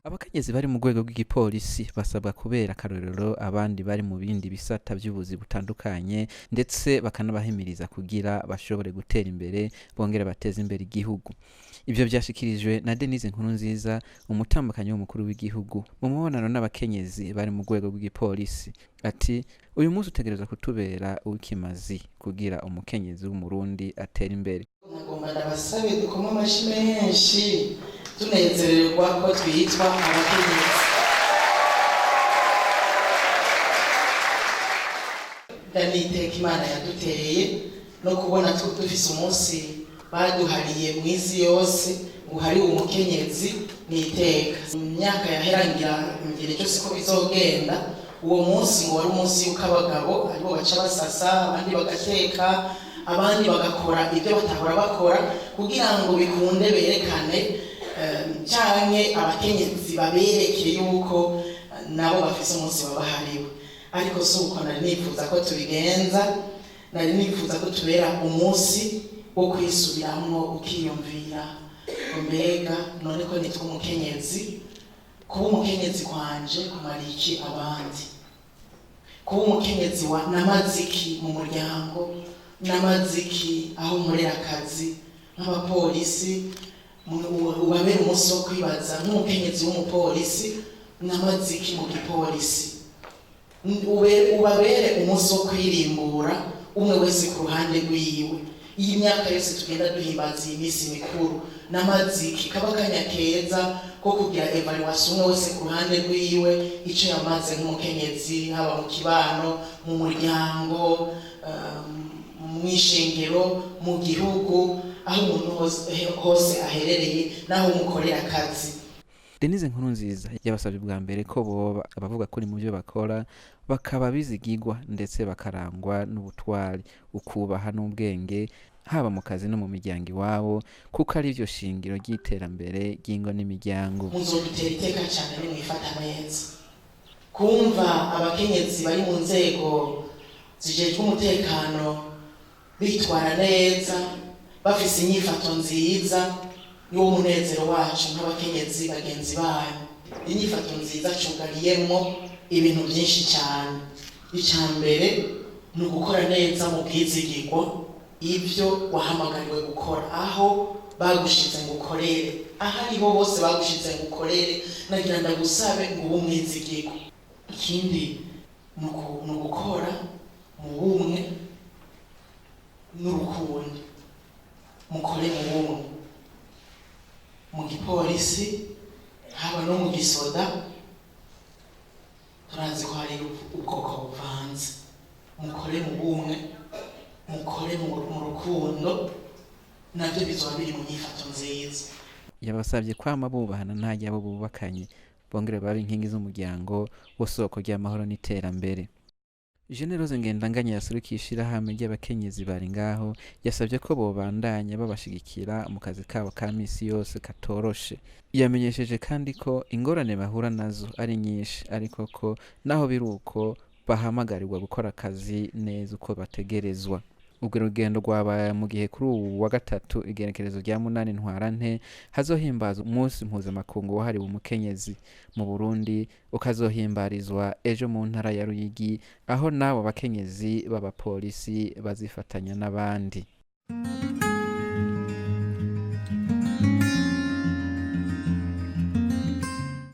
Abakenyezi bari mu rwego rw'igipolisi basabwa kubera akarorero abandi bari mu bindi bisata by'ubuzi butandukanye ndetse bakanabahimiriza kugira bashobore gutera imbere bongere bateze imbere igihugu. Ivyo vyashikirijwe na Denise Nkurunziza, umutambukanyi w'umukuru w'igihugu mu mubonano n'abakenyezi bari mu rwego rw'igipolisi. Ati uyu munsi utegerezwa kutubera uw'ikimazi kugira umukenyezi w'umurundi atera imbere. Nagomba ndabasabe dukoma amashi menshi tunezererwa ko twitwa abakenyezi. Ndaniteka Imana yaduteye no kubona dufise umunsi baduhariye mu isi yose ngo hari umukenyezi n'iteka. Imyaka yaherangira ngire cyo siko bizogenda. Uwo munsi ngo wari umunsi yuko abagabo aribo baca basasa, abandi bagateka, abandi bagakora ibyo batahora bakora kugira ngo bikunde berekane canke abakenyezi babereke yuko nabo bafise umunsi babahariwe. Ariko si uko nari nifuza ko tubigenza, nari nifuza ko tubera umunsi wo kwisubiramwo ukiyumvira mbega none ko nitwa umukenyezi, kuba umukenyezi kwanje kumara iki abandi, kuba umukenyezi namaziki mu muryango, namaziki aho nkorera akazi nk'abapolisi, ubabere umunsi wo kwibaza nk'umukenyezi w'umupolisi namaziki mu gipolisi, ubabere umunsi wo kwirimbura umwe wese ku ruhande rwiwe. Iyi myaka yose tugenda duhimbaza iyi minsi mikuru namaziki kaba kanya keza ko kugira evaluation umwe wese ku ruhande rwiwe ico yamaze nk'umukenyezi, haba mu kibano, mu muryango, mw'ishengero, mu gihugu, aho umuntu hose aherereye naho umukorera akazi. Denise Nkurunziza yabasabye bwa mbere ko boba abavuga kuri mu byo bakora bakaba bizigirwa ndetse bakarangwa n'ubutwari, ukubaha n'ubwenge haba mu kazi no mu miryango iwabo kuko ari byo shingiro ry'iterambere ry'ingo n'imiryango. Muzodutera iteka cyane nimwifata neza kumva abakenyezi bari mu nzego zijejwe umutekano bitwara neza, bafise inyifato nziza y'uwo munezero wacu nk'abakenyezi bagenzi banyu. Inyifato nziza cugariyemo ibintu byinshi cyane. Icya mbere ni ugukora neza mu bwizigirwa ibyo wahamagariwe gukora, aho bagushize ngo ukorere, aho ariho bose bagushize ngo ukorere, nagira ndagusabe ngo ube umwizigirwa. Ikindi ni ugukora mu bumwe n'urukundo, mukore mu bumwe mu gipolisi haba no mu gisoda. Turazi ko hari ubwoko buvanze, mukore mu bumwe, mukore mu rukundo, nabyo bizoba biri mu nyifato nziza. Yabasabye kwama bubahana ntajya abo bubakanye bongere babe inkingi z'umuryango w'isoko ry'amahoro n'iterambere. Generose Ngendanganya yaserukiye ishirahamwe ry'abakenyezi bari ngaho yasabye ko bobandanya babashigikira mu kazi kabo ka misi yose katoroshe. Yamenyesheje kandi ko ingorane bahura nazo ari nyinshi ariko ko naho biruko bahamagarirwa gukora akazi neza uko bategerezwa. Ubwo rugendo rwabaye mu gihe kuri ubu wa gatatu igenekerezo rya 8 Ntwarante hazohimbazwa umunsi mpuzamakungu wahariwe umukenyezi mu Burundi, ukazohimbarizwa ejo mu ntara ya Ruyigi aho nabo bakenyezi b'abapolisi bazifatanya n'abandi.